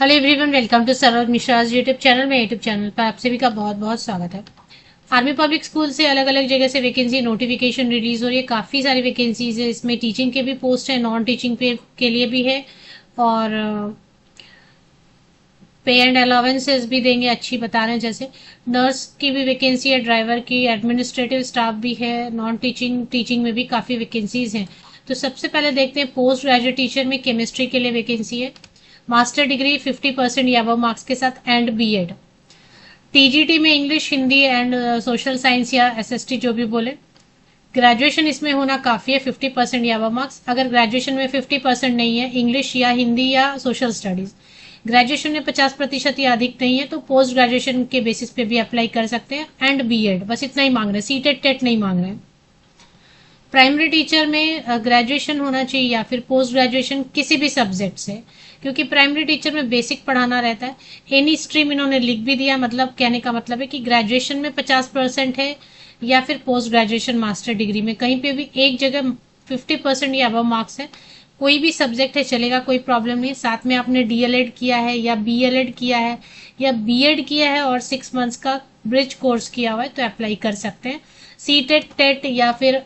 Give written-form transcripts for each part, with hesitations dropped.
Hello everyone, welcome to Saroj Mishra YouTube channel में। YouTube channel पर आप सभी का बहुत बहुत स्वागत है। आर्मी पब्लिक स्कूल से अलग अलग जगह से वैकेंसी नोटिफिकेशन रिलीज हो रही है। काफ़ी सारी वैकेंसीज है। इसमें टीचिंग के भी पोस्ट है, नॉन टीचिंग पे के लिए भी है, और पे एंड अलावेंसेज भी देंगे, अच्छी बता रहे हैं। जैसे नर्स की भी वैकेंसी है, ड्राइवर की, एडमिनिस्ट्रेटिव स्टाफ भी है, नॉन टीचिंग टीचिंग में भी काफ़ी वैकेंसीज हैं। तो सबसे पहले देखते हैं पोस्ट ग्रेजुएट टीचर में केमिस्ट्री के लिए वैकेंसी है। मास्टर डिग्री 50% या अबव मार्क्स के साथ एंड बीएड। टीजीटी में English, Hindi and social science या एसएसटी जो भी बोले। ग्रेजुएशन इसमें होना काफ़ी है, 50% या अबव मार्क्स। अगर ग्रेजुएशन में 50% नहीं है, इंग्लिश या हिंदी या सोशल स्टडीज, ग्रेजुएशन में 50% या अधिक नहीं है, तो पोस्ट ग्रेजुएशन के बेसिस पे भी अप्लाई कर सकते हैं। एंड बीएड, बस इतना ही मांग रहे हैं, सीटेट टेट नहीं मांग रहे हैं। प्राइमरी टीचर में ग्रेजुएशन होना चाहिए या फिर पोस्ट ग्रेजुएशन किसी भी सब्जेक्ट से, क्योंकि प्राइमरी टीचर में बेसिक पढ़ाना रहता है। एनी स्ट्रीम इन्होंने लिख भी दिया, मतलब कहने का मतलब है कि ग्रेजुएशन में 50% है या फिर पोस्ट ग्रेजुएशन मास्टर डिग्री में, कहीं पे भी एक जगह 50% या अबव मार्क्स है। कोई भी सब्जेक्ट है चलेगा, कोई प्रॉब्लम नहीं। साथ में आपने डीएलएड किया है या बीएलएड किया है या बीएड किया है और 6 मंथ्स का ब्रिज कोर्स किया हुआ है तो अप्लाई कर सकते हैं। सीटेट टेट या फिर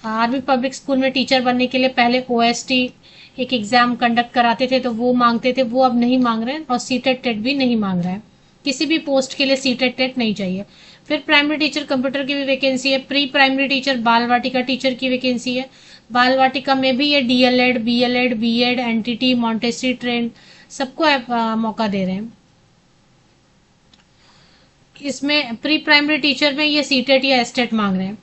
आर्मी पब्लिक स्कूल में टीचर बनने के लिए पहले ओएसटी एक एग्जाम कंडक्ट कराते थे, तो वो मांगते थे, वो अब नहीं मांग रहे हैं। और सीटेट टेट भी नहीं मांग रहा है, किसी भी पोस्ट के लिए सीटेट टेट नहीं चाहिए। फिर प्राइमरी टीचर कंप्यूटर की भी वैकेंसी है। प्री प्राइमरी टीचर, बाल वाटिका टीचर की वैकेंसी है। बाल वाटिका में भी ये DElEd, BElEd, BEd, NTT, Montessori train सबको मौका दे रहे हैं। इसमें प्री प्राइमरी टीचर में ये सीटेट या एस्टेट मांग रहे हैं।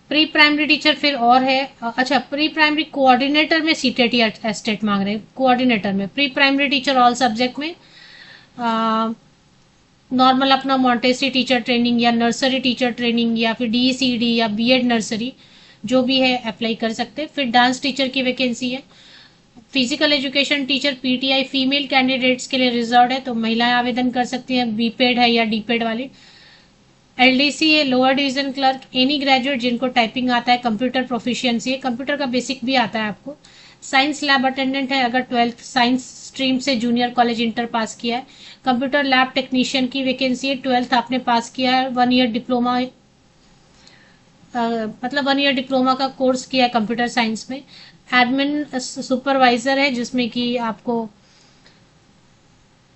प्री प्राइमरी टीचर फिर और है, अच्छा, प्री प्राइमरी कोऑर्डिनेटर में सीटेट या एस्टेट मांग रहे हैं। कोऑर्डिनेटर में pre primary teacher all subject में नॉर्मल अपना मॉन्टेसरी टीचर ट्रेनिंग या नर्सरी टीचर ट्रेनिंग या फिर डीसीडी या बीएड नर्सरी जो भी है अप्लाई कर सकते हैं। फिर डांस टीचर की वैकेंसी है। Physical education teacher PTI female candidates के लिए रिजर्व है, तो महिलाएं आवेदन कर सकती हैं, बीपेड है या डीपेड वाली। एलडीसी है, lower division clerk, any graduate जिनको टाइपिंग आता है, कंप्यूटर प्रोफिशिएंसी है, कंप्यूटर का बेसिक भी आता है आपको। साइंस लैब अटेंडेंट है, अगर 12th साइंस स्ट्रीम से जूनियर कॉलेज इंटर पास किया है। कंप्यूटर लैब टेक्नीशियन की वैकेंसी है, 12th आपने पास किया है, 1 ईयर डिप्लोमा, मतलब 1 ईयर डिप्लोमा का कोर्स किया है कंप्यूटर साइंस में। एडमिन सुपरवाइजर है, जिसमें कि आपको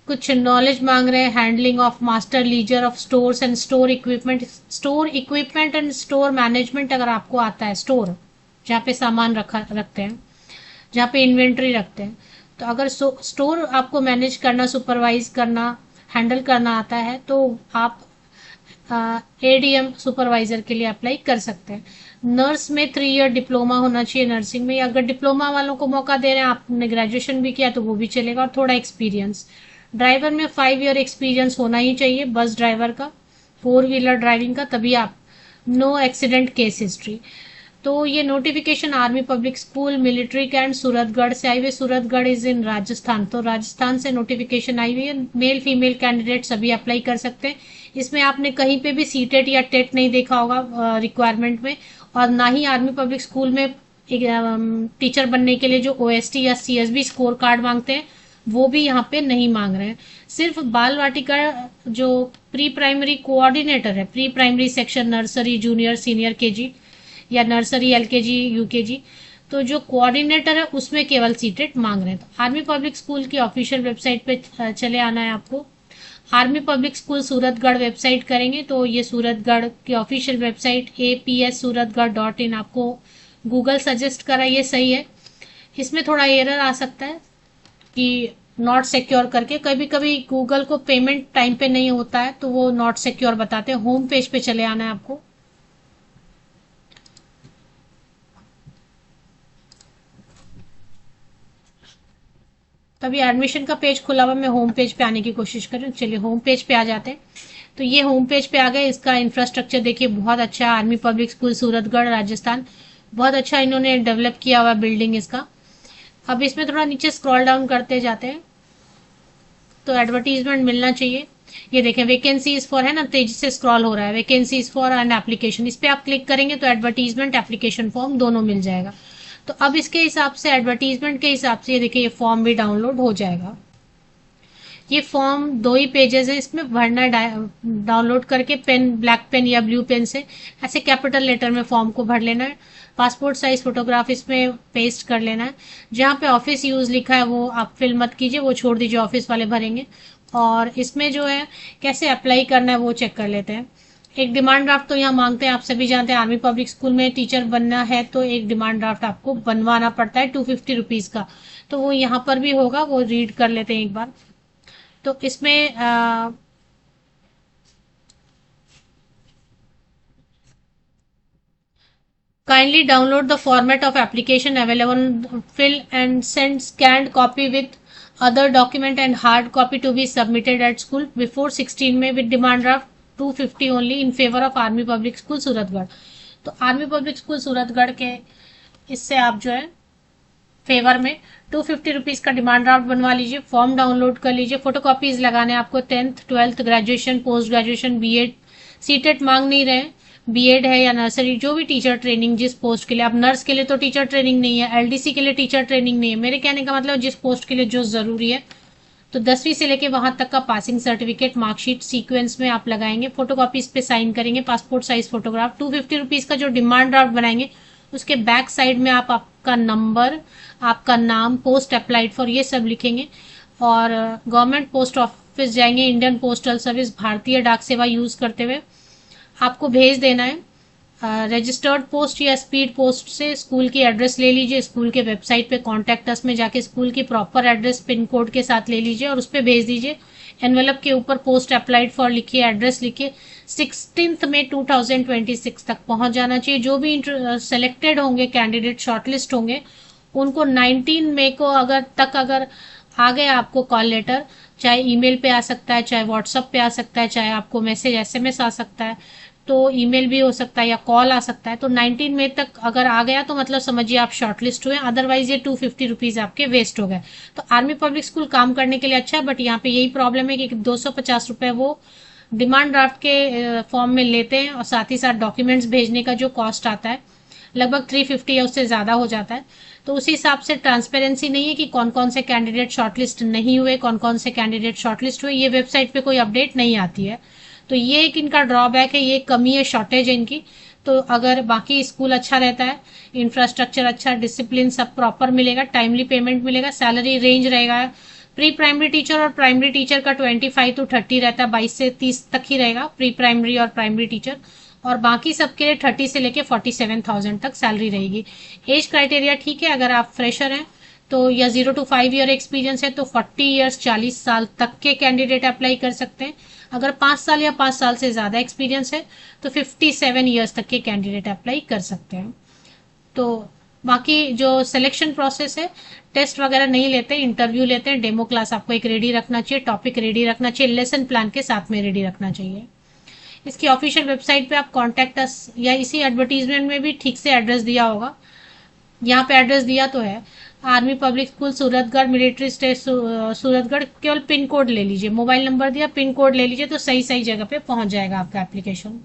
कुछ नॉलेज मांग रहे हैं, handling of master ledger of stores and store equipment and store management अगर आपको आता है। स्टोर जहाँ पे सामान रखते हैं, जहाँ पे इन्वेंट्री रखते हैं, तो अगर स्टोर आपको मैनेज करना, सुपरवाइज करना, हैंडल करना आता है, तो आप एडीएम सुपरवाइजर के लिए अप्लाई कर सकते हैं। नर्स में 3 ईयर डिप्लोमा होना चाहिए नर्सिंग में। अगर डिप्लोमा वालों को मौका दे रहे हैं, आपने ग्रेजुएशन भी किया तो वो भी चलेगा, और थोड़ा एक्सपीरियंस। ड्राइवर में 5 ईयर एक्सपीरियंस होना ही चाहिए, बस ड्राइवर का, 4 व्हीलर ड्राइविंग का, तभी आप। No accident case history. तो ये notification army public school military cantt Suratgarh से आई हुई। सूरतगढ़ इज इन राजस्थान, तो राजस्थान से नोटिफिकेशन आई हुई है। मेल फीमेल कैंडिडेट सभी अप्लाई कर सकते हैं। इसमें आपने कहीं पे भी सीटेट या टेट नहीं देखा होगा रिक्वायरमेंट में, और ना ही आर्मी पब्लिक स्कूल में टीचर बनने के लिए जो ओएसटी या सीएसबी स्कोर कार्ड मांगते हैं वो भी यहाँ पे नहीं मांग रहे हैं। सिर्फ बाल वाटिका जो प्री प्राइमरी कोऑर्डिनेटर है, pre primary section, nursery, junior, senior KG या नर्सरी, एलकेजी, यूकेजी, तो जो कोऑर्डिनेटर है उसमें केवल सीटेट मांग रहे हैं। तो आर्मी पब्लिक स्कूल की ऑफिशियल वेबसाइट पे चले आना है आपको। Army public school Suratgarh website करेंगे तो ये सूरतगढ़ की ऑफिशियल वेबसाइट APSSuratgarh.in आपको गूगल सजेस्ट करा, ये सही है। इसमें थोड़ा एरर आ सकता है कि नॉट सिक्योर करके, कभी कभी गूगल को पेमेंट टाइम पे नहीं होता है तो वो नॉट सिक्योर बताते हैं। होम पेज पे चले आना है आपको। तभी एडमिशन का पेज खुला हुआ, मैं होम पेज पे आने की कोशिश कर रही हूँ। चलिए होम पेज पे आ जाते हैं। तो ये होम पेज पे आ गए। इसका इंफ्रास्ट्रक्चर देखिए, बहुत अच्छा है। Army public school Suratgarh Rajasthan, बहुत अच्छा इन्होंने डेवलप किया हुआ बिल्डिंग इसका। अब इसमें थोड़ा नीचे स्क्रॉल डाउन करते जाते हैं तो एडवर्टीजमेंट मिलना चाहिए। ये देखें, वैकेंसीज फॉर, है ना, तेजी से स्क्रॉल हो रहा है, वैकेंसीज फॉर एंड एप्लीकेशन, इस पे आप क्लिक करेंगे तो एडवर्टीजमेंट, एप्लीकेशन फॉर्म दोनों मिल जाएगा। तो अब इसके हिसाब से, एडवर्टीजमेंट के हिसाब से, ये देखिए, ये फॉर्म भी डाउनलोड हो जाएगा। ये फॉर्म 2 ही पेजेस है, इसमें भरना है, डाउनलोड करके पेन, ब्लैक पेन या ब्लू पेन से ऐसे कैपिटल लेटर में फॉर्म को भर लेना है। पासपोर्ट साइज फोटोग्राफ इसमें पेस्ट कर लेना है। जहाँ पे ऑफिस यूज लिखा है वो आप फिल मत कीजिए, वो छोड़ दीजिए, ऑफिस वाले भरेंगे। और इसमें जो है कैसे अप्लाई करना है वो चेक कर लेते हैं। एक डिमांड ड्राफ्ट तो यहाँ मांगते हैं, आप सभी जानते हैं, आर्मी पब्लिक स्कूल में टीचर बनना है तो एक डिमांड ड्राफ्ट आपको बनवाना पड़ता है 250 रुपीज का। तो वो यहाँ पर भी होगा, वो रीड कर लेते हैं एक बार। तो इसमें kindly download the format of application available, fill and send scanned copy with other document and hard copy to be submitted at school before 16 May with demand draft 250 only in favor of army public school Suratgarh. तो army public school Suratgarh के इससे आप जो है favour में 250 rupees का demand draft बनवा लीजिए, फॉर्म डाउनलोड कर लीजिए, फोटोकॉपीज लगाने आपको 10th 12th graduation post graduation BEd, CTET मांग नहीं रहे, बीएड है या नर्सरी, जो भी टीचर ट्रेनिंग जिस पोस्ट के लिए, अब नर्स के लिए तो टीचर ट्रेनिंग नहीं है, एलडीसी के लिए टीचर ट्रेनिंग नहीं है, मेरे कहने का मतलब जिस पोस्ट के लिए जो जरूरी है, तो 10वीं से लेके वहां तक का पासिंग सर्टिफिकेट मार्कशीट सीक्वेंस में आप लगाएंगे, फोटोकॉपीज पे साइन करेंगे, पासपोर्ट साइज फोटोग्राफ, 250 रुपीज का जो डिमांड ड्राफ्ट बनाएंगे उसके बैक साइड में आप आपका नंबर, आपका नाम, पोस्ट अप्लाइड फॉर, ये सब लिखेंगे और गवर्नमेंट पोस्ट ऑफिस जाएंगे, इंडियन पोस्टल सर्विस, भारतीय डाक सेवा यूज करते हुए आपको भेज देना है। रजिस्टर्ड पोस्ट या स्पीड पोस्ट से स्कूल की एड्रेस ले लीजिए, स्कूल के वेबसाइट पे कॉन्टैक्ट अस में जाके स्कूल की प्रॉपर एड्रेस पिन कोड के साथ ले लीजिए और उस पर भेज दीजिए। एनवेलप के ऊपर पोस्ट अप्लाइड फॉर लिखिए, एड्रेस लिखिए, 16 मई 2026 तक पहुंच जाना चाहिए। जो भी सेलेक्टेड होंगे कैंडिडेट, शॉर्टलिस्ट होंगे, उनको 19 मई को अगर आ गया आपको कॉल लेटर, चाहे ईमेल पे आ सकता है, चाहे व्हाट्सएप पे आ सकता है, चाहे आपको मैसेज एसएमएस आ सकता है, तो ईमेल भी हो सकता है या कॉल आ सकता है। तो 19 मई तक अगर आ गया तो मतलब समझिए आप शॉर्टलिस्ट हुए, अदरवाइज ये 250 रुपीज आपके वेस्ट हो गए। तो आर्मी पब्लिक स्कूल काम करने के लिए अच्छा है, बट यहाँ पे यही प्रॉब्लम है कि 250 रुपए वो डिमांड ड्राफ्ट के फॉर्म में लेते हैं और साथ ही साथ डॉक्यूमेंट्स भेजने का जो कॉस्ट आता है लगभग 350 या उससे ज्यादा हो जाता है। तो उसी हिसाब से ट्रांसपेरेंसी नहीं है कि कौन कौन से कैंडिडेट शॉर्टलिस्ट नहीं हुए, कौन कौन से कैंडिडेट शॉर्टलिस्ट हुए, ये वेबसाइट पे कोई अपडेट नहीं आती है। तो ये एक इनका ड्रॉबैक है, ये कमी है, शॉर्टेज है इनकी। तो अगर बाकी स्कूल अच्छा रहता है, इंफ्रास्ट्रक्चर अच्छा, डिसिप्लिन सब प्रॉपर मिलेगा, टाइमली पेमेंट मिलेगा, सैलरी रेंज रहेगा, प्री प्राइमरी टीचर और प्राइमरी टीचर का 25 to 30 रहता है, 22 से 30 तक ही रहेगा प्री प्राइमरी और प्राइमरी टीचर, और बाकी सबके लिए 30 से लेके 47,000 तक सैलरी रहेगी। एज क्राइटेरिया ठीक है, अगर आप फ्रेशर हैं तो या 0 to 5 ईयर एक्सपीरियंस है तो 40 ईयर्स 40 साल तक के कैंडिडेट अप्लाई कर सकते हैं। अगर 5 साल या 5 साल से ज्यादा एक्सपीरियंस है तो 57 ईयर्स तक के कैंडिडेट अप्लाई कर सकते हैं। तो बाकी जो सिलेक्शन प्रोसेस है, टेस्ट वगैरह नहीं लेते, इंटरव्यू लेते हैं, डेमो क्लास आपको एक रेडी रखना चाहिए, टॉपिक रेडी रखना चाहिए, लेसन प्लान के साथ में रेडी रखना चाहिए। इसकी ऑफिशियल वेबसाइट पे आप कॉन्टैक्ट अस या इसी एडवर्टीजमेंट में भी ठीक से एड्रेस दिया होगा, यहाँ पे एड्रेस दिया तो है, army public school Suratgarh, military state Suratgarh, केवल पिन कोड ले लीजिए, मोबाइल नंबर दिया, पिन कोड ले लीजिए तो सही सही जगह पे पहुंच जाएगा आपका एप्लीकेशन।